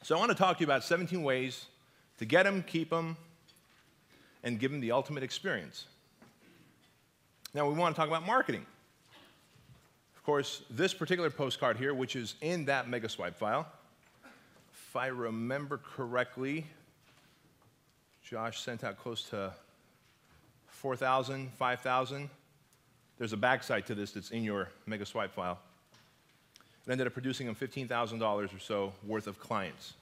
So I want to talk to you about 17 ways to get them, keep them, and give them the ultimate experience. Now, we want to talk about marketing. Of course, this particular postcard here, which is in that Megaswipe file, if I remember correctly, Josh sent out close to 4,000, 5,000. There's a backside to this that's in your Megaswipe file. It ended up producing them $15,000 or so worth of clients.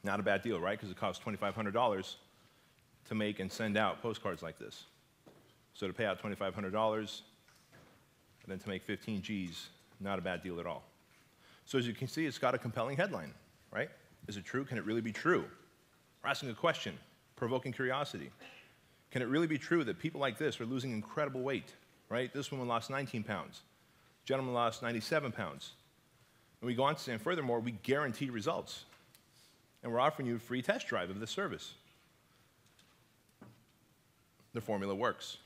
Not a bad deal, right? Because it costs $2,500 to make and send out postcards like this. So to pay out $2,500 and then to make 15 G's, not a bad deal at all. So as you can see, it's got a compelling headline, right? Is it true? Can it really be true? We're asking a question, provoking curiosity. Can it really be true that people like this are losing incredible weight, right? This woman lost 19 pounds. Gentleman lost 97 pounds. And we go on to say, and furthermore, we guarantee results. And we're offering you a free test drive of this service. The formula works.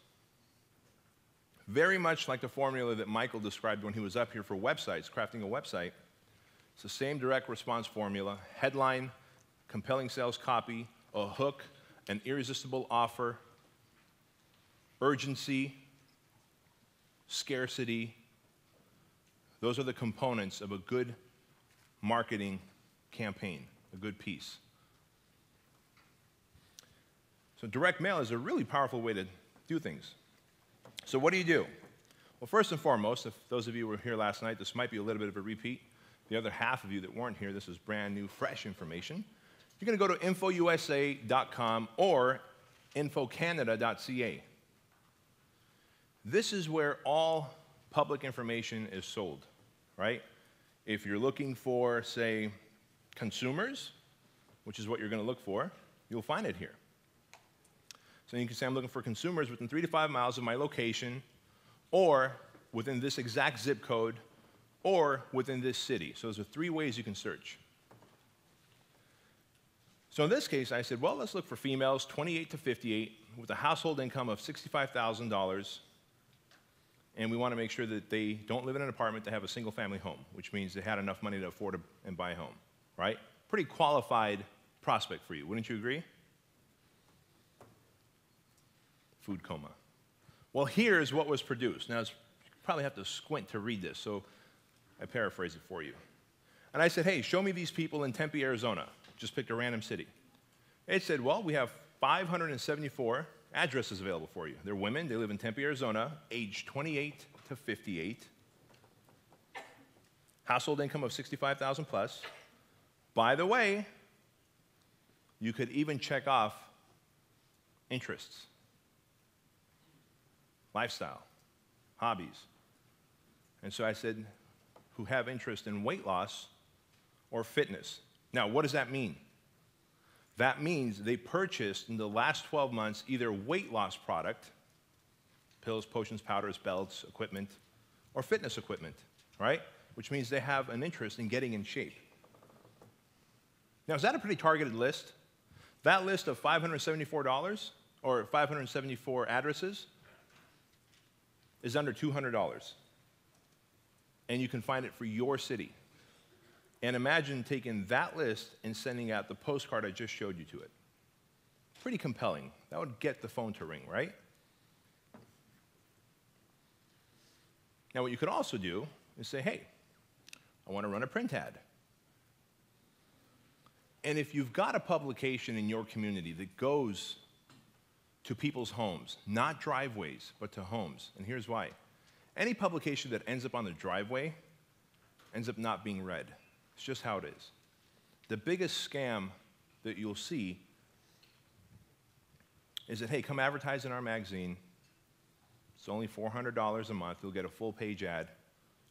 Very much like the formula that Michael described when he was up here for websites, crafting a website. It's the same direct response formula: headline, compelling sales copy, a hook, an irresistible offer, urgency, scarcity. Those are the components of a good marketing campaign, a good piece. So direct mail is a really powerful way to do things. So what do you do? Well, first and foremost, if those of you who were here last night, this might be a little bit of a repeat. The other half of you that weren't here, this is brand new, fresh information. You're going to go to infousa.com or infocanada.ca. This is where all public information is sold, right? If you're looking for, say, consumers, which is what you're going to look for, you'll find it here. So you can say, I'm looking for consumers within 3 to 5 miles of my location, or within this exact zip code, or within this city. So those are 3 ways you can search. So in this case, I said, well, let's look for females 28 to 58 with a household income of $65,000, and we want to make sure that they don't live in an apartment, they have a single-family home, which means they had enough money to afford and buy a home, right? Pretty qualified prospect for you, wouldn't you agree? Food coma. Well, here's what was produced. Now, you probably have to squint to read this, so I paraphrase it for you. And I said, hey, show me these people in Tempe, Arizona. Just picked a random city. It said, well, we have 574 addresses available for you. They're women. They live in Tempe, Arizona, age 28 to 58. Household income of $65,000 plus. By the way, you could even check off interests, lifestyle, hobbies. And so I said, who have interest in weight loss or fitness. Now, what does that mean? That means they purchased in the last 12 months either weight loss product, pills, potions, powders, belts, equipment, or fitness equipment, right? Which means they have an interest in getting in shape. Now, is that a pretty targeted list? That list of $574 or 574 addresses is under $200. And you can find it for your city. And imagine taking that list and sending out the postcard I just showed you to it. Pretty compelling. That would get the phone to ring, right? Now, what you could also do is say, hey, I want to run a print ad. And if you've got a publication in your community that goes to people's homes, not driveways, but to homes, and here's why. Any publication that ends up on the driveway ends up not being read. It's just how it is. The biggest scam that you'll see is that, hey, come advertise in our magazine. It's only $400 a month. You'll get a full-page ad.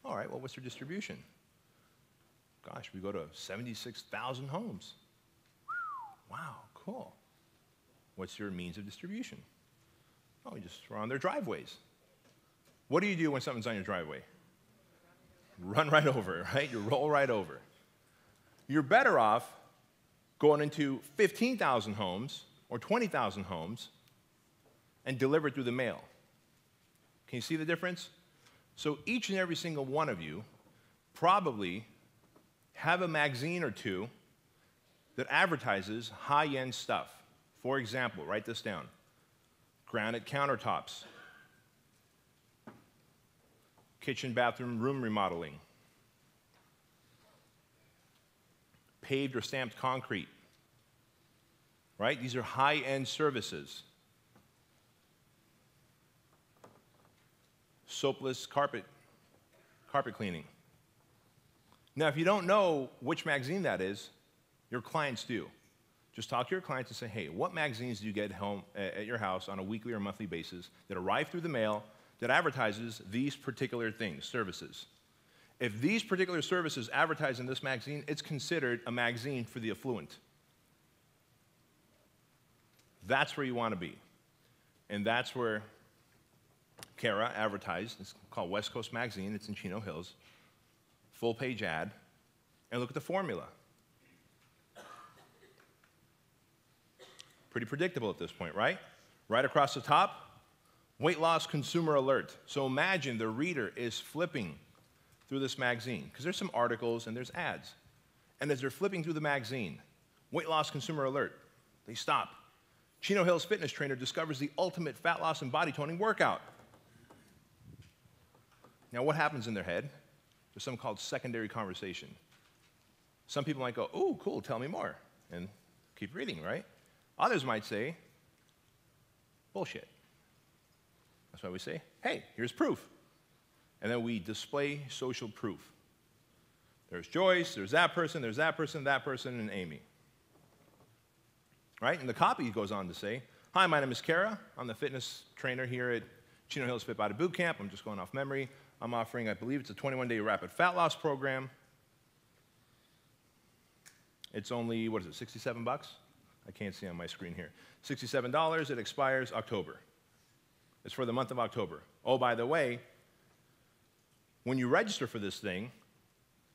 All right, well, what's your distribution? Gosh, we go to 76,000 homes. Wow, cool. What's your means of distribution? Oh, you just run on their driveways. What do you do when something's on your driveway? Run right over it, right? You roll right over. You're better off going into 15,000 homes or 20,000 homes and deliver it through the mail. Can you see the difference? So each and every single one of you probably have a magazine or two that advertises high-end stuff. For example, write this down: granite countertops, kitchen, bathroom, room remodeling, paved or stamped concrete, right? These are high-end services. Soapless carpet cleaning. Now, if you don't know which magazine that is, your clients do. Just talk to your clients and say, hey, what magazines do you get home at your house on a weekly or monthly basis that arrive through the mail that advertises these particular things, services? If these particular services advertise in this magazine, it's considered a magazine for the affluent. That's where you want to be. And that's where Kara advertised. It's called West Coast Magazine. It's in Chino Hills. Full-page ad. And look at the formula. Pretty predictable at this point, right? Right across the top, weight loss consumer alert. So imagine the reader is flipping through this magazine, because there's some articles and there's ads. And as they're flipping through the magazine, weight loss consumer alert, they stop. Chino Hills fitness trainer discovers the ultimate fat loss and body toning workout. Now, what happens in their head? There's something called secondary conversation. Some people might go, ooh, cool, tell me more, and keep reading, right? Others might say, bullshit. That's why we say, hey, here's proof. And then we display social proof. There's Joyce, there's that person, and Amy. Right? And the copy goes on to say, hi, my name is Kara. I'm the fitness trainer here at Chino Hills Fit Body Boot Camp. I'm just going off memory. I'm offering, I believe it's a 21-day rapid fat loss program. It's only, what is it, 67 bucks? I can't see on my screen here. $67, it expires October. It's for the month of October. Oh, by the way, when you register for this thing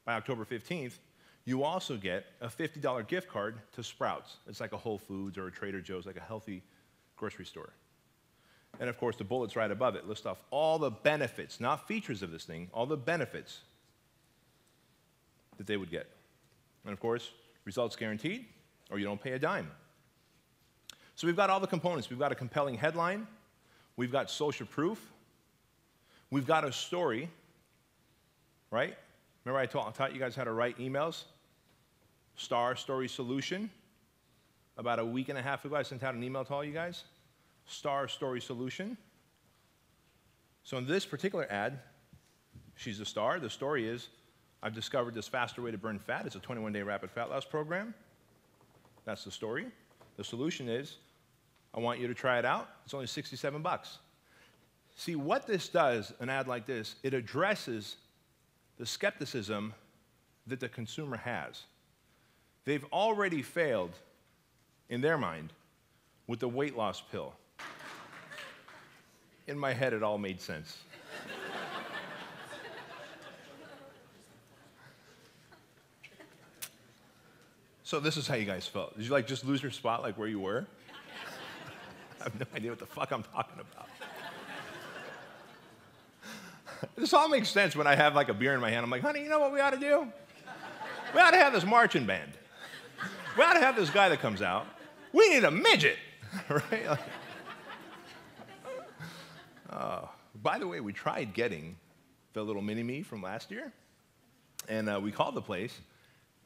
by October 15th, you also get a $50 gift card to Sprouts. It's like a Whole Foods or a Trader Joe's, like a healthy grocery store. And of course, the bullets right above it list off all the benefits, not features of this thing, all the benefits that they would get. And of course, results guaranteed, or you don't pay a dime. So we've got all the components. We've got a compelling headline. We've got social proof. We've got a story, right? Remember I taught you guys how to write emails? Star Story Solution. About a week and a half ago, I sent out an email to all you guys. Star Story Solution. So in this particular ad, she's the star. The story is, I've discovered this faster way to burn fat. It's a 21-day rapid fat loss program. That's the story. The solution is, I want you to try it out. It's only 67 bucks. See, what this does, an ad like this, it addresses the skepticism that the consumer has. They've already failed, in their mind, with the weight loss pill. In my head, it all made sense. So this is how you guys felt. Did you like just lose your spot like where you were? I have no idea what the fuck I'm talking about. This all makes sense when I have like a beer in my hand. I'm like, honey, you know what we ought to do? We ought to have this marching band. We ought to have this guy that comes out. We need a midget, right? Like, by the way, we tried getting the little mini-me from last year, and we called the place,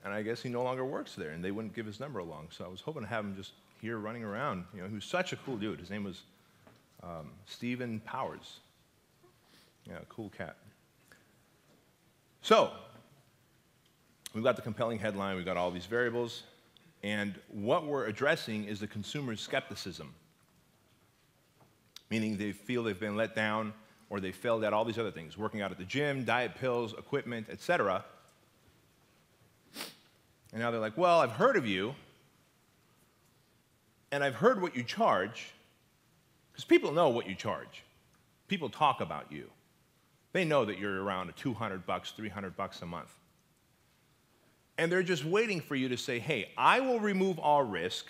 and I guess he no longer works there, and they wouldn't give his number along. So I was hoping to have him just here running around. You know, he was such a cool dude. His name was Stephen Powers. Yeah, cool cat. So we've got the compelling headline. We've got all these variables. And what we're addressing is the consumer's skepticism, meaning they feel they've been let down or they failed at all these other things, working out at the gym, diet pills, equipment, etc. And now they're like, well, I've heard of you, and I've heard what you charge, because people know what you charge. People talk about you. They know that you're around $200, $300 a month. And they're just waiting for you to say, hey, I will remove all risk,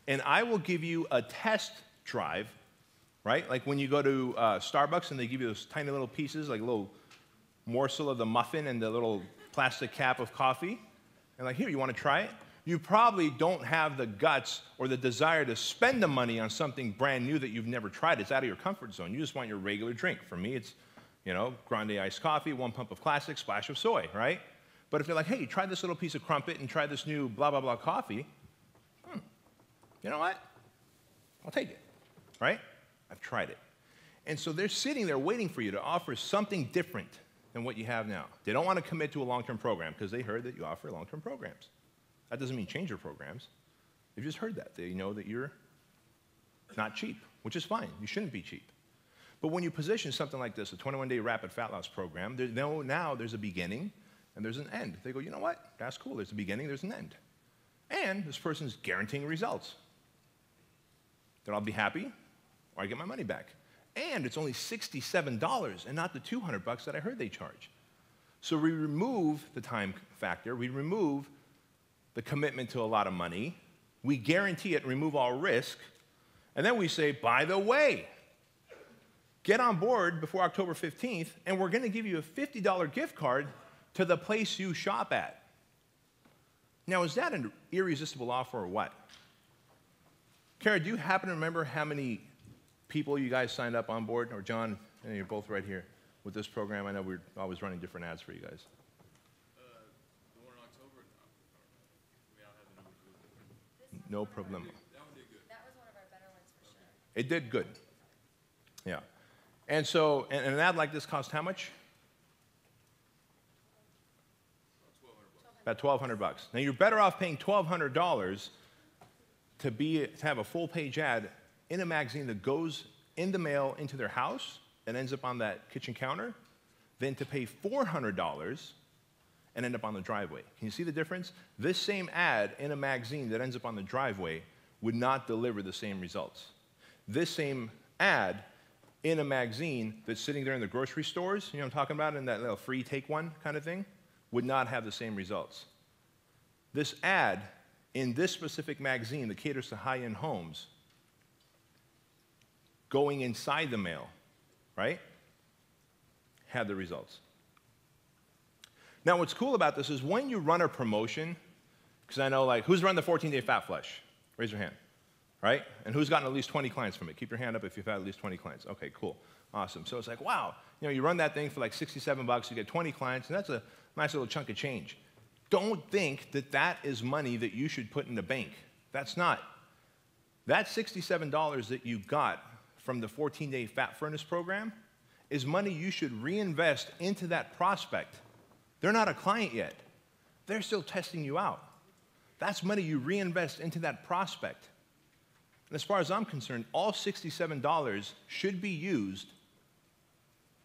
and I will give you a test drive, right? Like when you go to Starbucks and they give you those tiny little pieces, like a little morsel of the muffin and the little plastic cap of coffee, and like, here, you want to try it? You probably don't have the guts or the desire to spend the money on something brand new that you've never tried. It's out of your comfort zone. You just want your regular drink. For me, it's, grande iced coffee, 1 pump of classic, splash of soy, right? But if you're like, hey, try this little piece of crumpet and try this new blah, blah, blah coffee, you know what? I'll take it, right? I've tried it. And so they're sitting there waiting for you to offer something different than what you have now. They don't want to commit to a long-term program because they heard that you offer long-term programs. That doesn't mean change your programs. They've just heard that. They know that you're not cheap, which is fine. You shouldn't be cheap. But when you position something like this, a 21-day rapid fat loss program, now there's a beginning and there's an end. They go, you know what? That's cool. There's a beginning, there's an end. And this person's guaranteeing results. Then I'll be happy or I get my money back. And it's only $67 and not the $200 that I heard they charge. So we remove the time factor. We remove the commitment to a lot of money. We guarantee it and remove all risk. And then we say, by the way, get on board before October 15th, and we're going to give you a $50 gift card to the place you shop at. Now, is that an irresistible offer or what? Kara, do you happen to remember how many people you guys signed up on board? Or John, and you're both right here with this program. I know we're always running different ads for you guys. The one in October? We don't have the numbers. No problem. That one did good. That was one of our better ones for sure. It did good. Yeah. And so, and an ad like this cost how much? About $1,200. Now you're better off paying $1,200 to have a full-page ad in a magazine that goes in the mail into their house and ends up on that kitchen counter than to pay $400 and end up on the driveway. Can you see the difference? This same ad in a magazine that ends up on the driveway would not deliver the same results. This same ad in a magazine that's sitting there in the grocery stores, you know what I'm talking about, in that little free take one kind of thing, would not have the same results. This ad in this specific magazine that caters to high-end homes going inside the mail, right, had the results. Now, what's cool about this is when you run a promotion, because I know, like, who's run the 14-day Fat Flush? Raise your hand, right? And who's gotten at least 20 clients from it? Keep your hand up if you've had at least 20 clients. Okay, cool, awesome. So it's like, wow, you run that thing for like $67, you get 20 clients, and that's a nice little chunk of change. Don't think that that is money that you should put in the bank. That's not. That $67 that you got from the 14-day Fat Furnace program is money you should reinvest into that prospect. They're not a client yet. They're still testing you out. That's money you reinvest into that prospect. And as far as I'm concerned, all $67 should be used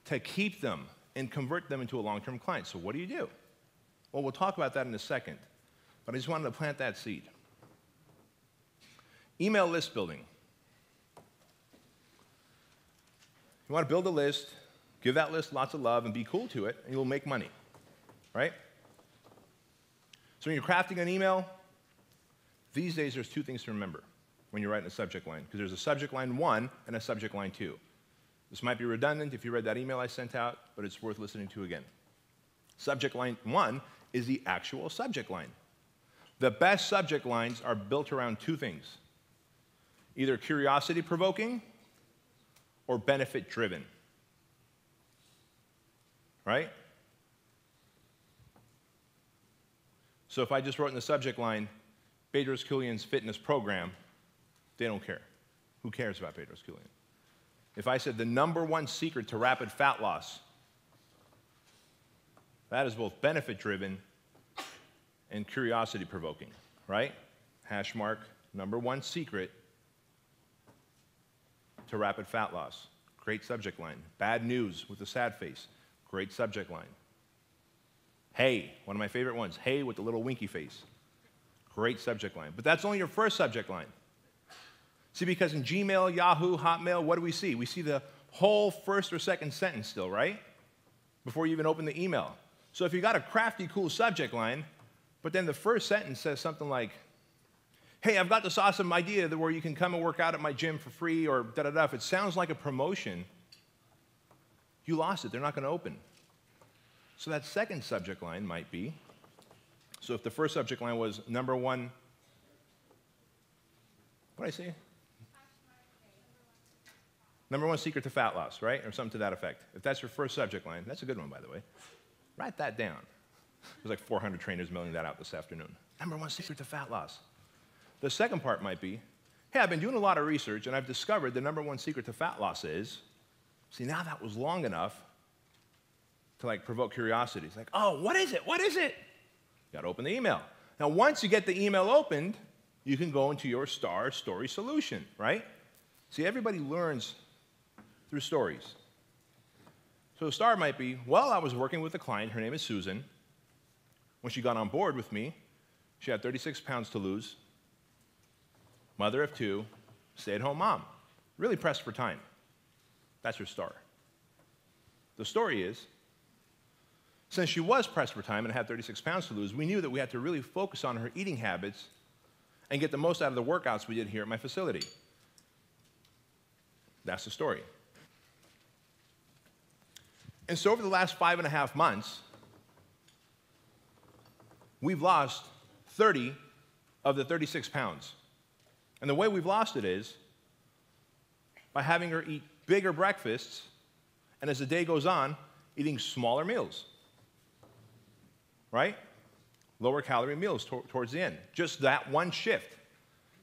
to keep them and convert them into a long-term client. So what do you do? Well, we'll talk about that in a second, but I just wanted to plant that seed. Email list building. You want to build a list, give that list lots of love, and be cool to it, and you'll make money, right? So when you're crafting an email, these days there's two things to remember when you're writing a subject line, because there's a subject line 1 and a subject line 2. This might be redundant if you read that email I sent out, but it's worth listening to again. Subject line 1 is the actual subject line. The best subject lines are built around two things, either curiosity-provoking or benefit-driven, right? So if I just wrote in the subject line, Bedros Keuilian's fitness program, they don't care. Who cares about Bedros Keuilian? If I said the #1 secret to rapid fat loss, that is both benefit-driven and curiosity-provoking, right? Hash mark, #1 secret to rapid fat loss. Great subject line. Bad news with a sad face. Great subject line. Hey, one of my favorite ones. Hey with the little winky face. Great subject line. But that's only your first subject line. See, because in Gmail, Yahoo, Hotmail, what do we see? We see the whole first or second sentence still, right? Before you even open the email. So if you got a crafty, cool subject line, but then the first sentence says something like, hey, I've got this awesome idea that where you can come and work out at my gym for free, or da-da-da. If it sounds like a promotion, you lost it. They're not going to open. So that second subject line might be, so if the first subject line was number one, what did I say? Number one secret to fat loss, right? Or something to that effect. If that's your first subject line, that's a good one, by the way. Write that down. There's like 400 trainers mailing that out this afternoon. Number one secret to fat loss. The second part might be, hey, I've been doing a lot of research, and I've discovered the number one secret to fat loss is, see, now that was long enough to like provoke curiosity. It's like, oh, what is it? What is it? You got to open the email. Now, once you get the email opened, you can go into your STAR story solution, right? See, everybody learns through stories. So the STAR might be, well, I was working with a client, her name is Susan. When she got on board with me, she had 36 pounds to lose, mother of two, stay-at-home mom, really pressed for time. That's her STAR. The story is, since she was pressed for time and had 36 pounds to lose, we knew that we had to really focus on her eating habits and get the most out of the workouts we did here at my facility. That's the story. And so over the last 5.5 months, we've lost 30 of the 36 pounds. And the way we've lost it is by having her eat bigger breakfasts, and as the day goes on, eating smaller meals, right? Lower calorie meals towards the end. Just that one shift.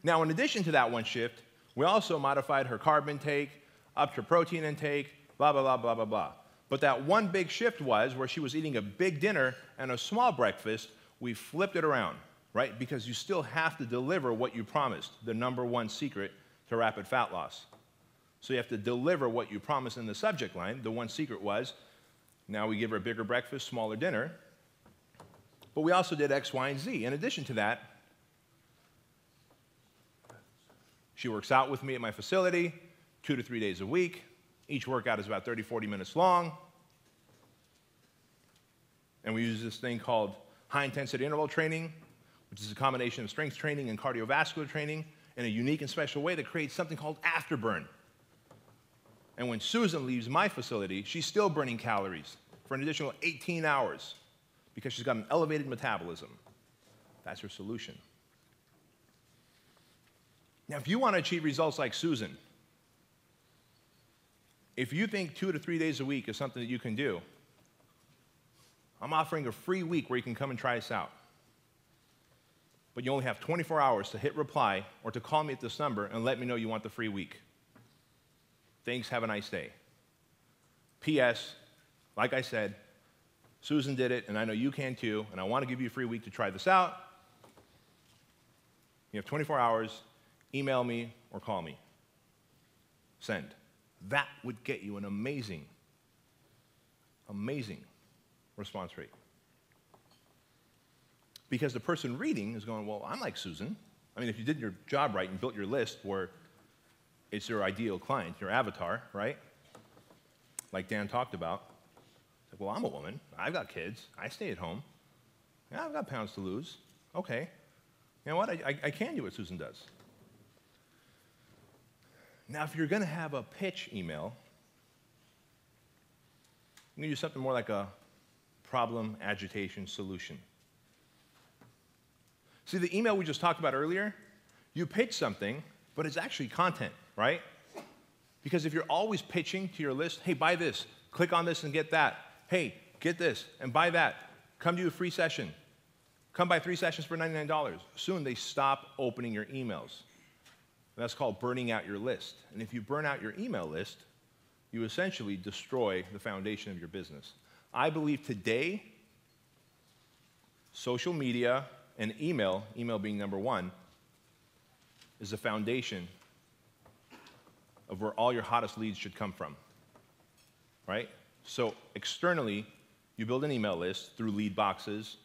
Now, in addition to that one shift, we also modified her carb intake, upped her protein intake, blah, blah, blah, blah, blah, blah. But that one big shift was where she was eating a big dinner and a small breakfast, we flipped it around, right? Because you still have to deliver what you promised, the number one secret to rapid fat loss. So you have to deliver what you promised in the subject line. The one secret was, now we give her a bigger breakfast, smaller dinner. But we also did X, Y, and Z. In addition to that, she works out with me at my facility 2 to 3 days a week. Each workout is about 30, 40 minutes long. And we use this thing called high-intensity interval training, which is a combination of strength training and cardiovascular training in a unique and special way that creates something called afterburn. And when Susan leaves my facility, she's still burning calories for an additional 18 hours because she's got an elevated metabolism. That's her solution. Now, if you want to achieve results like Susan, if you think 2 to 3 days a week is something that you can do, I'm offering a free week where you can come and try this out. But you only have 24 hours to hit reply or to call me at this number and let me know you want the free week. Thanks, have a nice day. P.S., like I said, Susan did it, and I know you can too, and I want to give you a free week to try this out. You have 24 hours, email me or call me. Send. That would get you an amazing, amazing response rate. Because the person reading is going, well, I'm like Susan. I mean, if you did your job right and built your list where it's your ideal client, your avatar, right? Like Dan talked about. It's like, well, I'm a woman. I've got kids. I stay at home. Yeah, I've got pounds to lose. Okay. You know what? I can do what Susan does. Now, if you're going to have a pitch email, I'm going to use something more like a problem, agitation, solution. See, the email we just talked about earlier, you pitch something, but it's actually content, right? Because if you're always pitching to your list, hey, buy this, click on this and get that. Hey, get this and buy that. Come do a free session. Come buy 3 sessions for $99. Soon they stop opening your emails. And that's called burning out your list. And if you burn out your email list, you essentially destroy the foundation of your business. I believe today, social media and email being number one, is the foundation of where all your hottest leads should come from, right? So externally, you build an email list through lead boxes,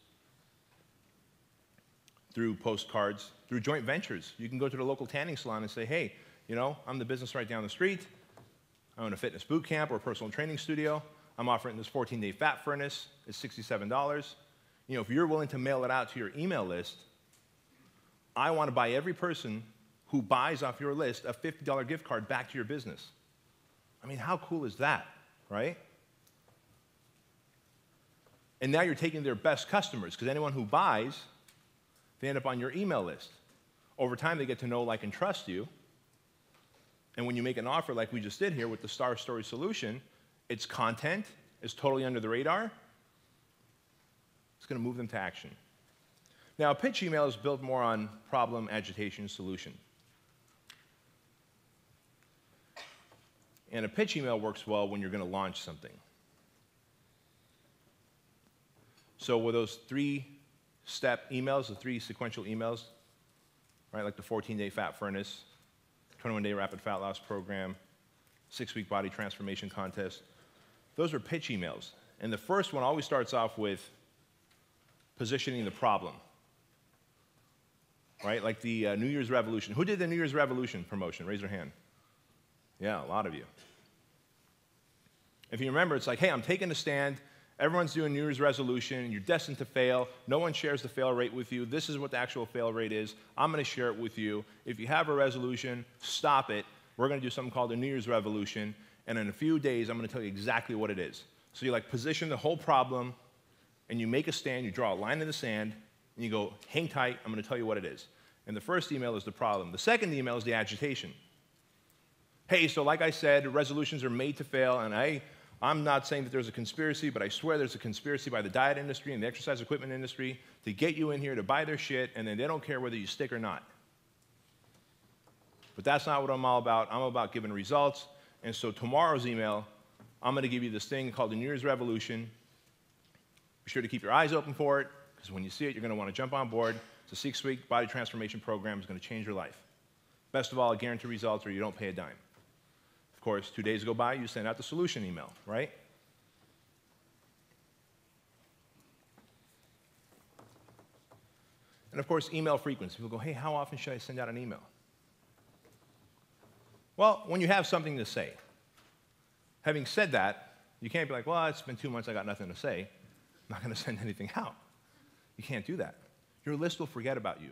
through postcards, through joint ventures. You can go to the local tanning salon and say, hey, you know, I'm the business right down the street. I own a fitness boot camp or a personal training studio. I'm offering this 14-day fat furnace. It's $67. You know, if you're willing to mail it out to your email list, I want to buy every person who buys off your list a $50 gift card back to your business. I mean, how cool is that, right? And now you're taking their best customers, because anyone who buys, they end up on your email list. Over time, they get to know, like, and trust you. And when you make an offer like we just did here with the Star Story solution, it's content, it's totally under the radar. It's going to move them to action. Now, a pitch email is built more on problem, agitation, solution. And a pitch email works well when you're going to launch something. So with those 3-step emails, the 3 sequential emails, right, like the 14-day fat furnace, 21-day rapid fat loss program, 6-week body transformation contest, those are pitch emails. And the first one always starts off with positioning the problem, right? Like the New Year's Revolution. Who did the New Year's Revolution promotion? Raise your hand. Yeah, a lot of you. If you remember, it's like, hey, I'm taking a stand. Everyone's doing New Year's resolution. You're destined to fail. No one shares the fail rate with you. This is what the actual fail rate is. I'm going to share it with you. If you have a resolution, stop it. We're going to do something called a New Year's Revolution. And in a few days, I'm going to tell you exactly what it is. So you like position the whole problem, and you make a stand. You draw a line in the sand, and you go, hang tight. I'm going to tell you what it is. And the first email is the problem. The second email is the agitation. Hey, so like I said, resolutions are made to fail, and I'm not saying that there's a conspiracy, but I swear there's a conspiracy by the diet industry and the exercise equipment industry to get you in here to buy their shit, and then they don't care whether you stick or not. But that's not what I'm all about. I'm about giving results. And so tomorrow's email, I'm going to give you this thing called the New Year's Revolution. Be sure to keep your eyes open for it, because when you see it, you're going to want to jump on board. It's a 6-week body transformation program. It's going to change your life. Best of all, I guarantee results, or you don't pay a dime. Of course, 2 days go by, you send out the solution email, right? And of course, email frequency. People go, hey, how often should I send out an email? Well, when you have something to say. Having said that, you can't be like, well, it's been 2 months, I got nothing to say. I'm not going to send anything out. You can't do that. Your list will forget about you.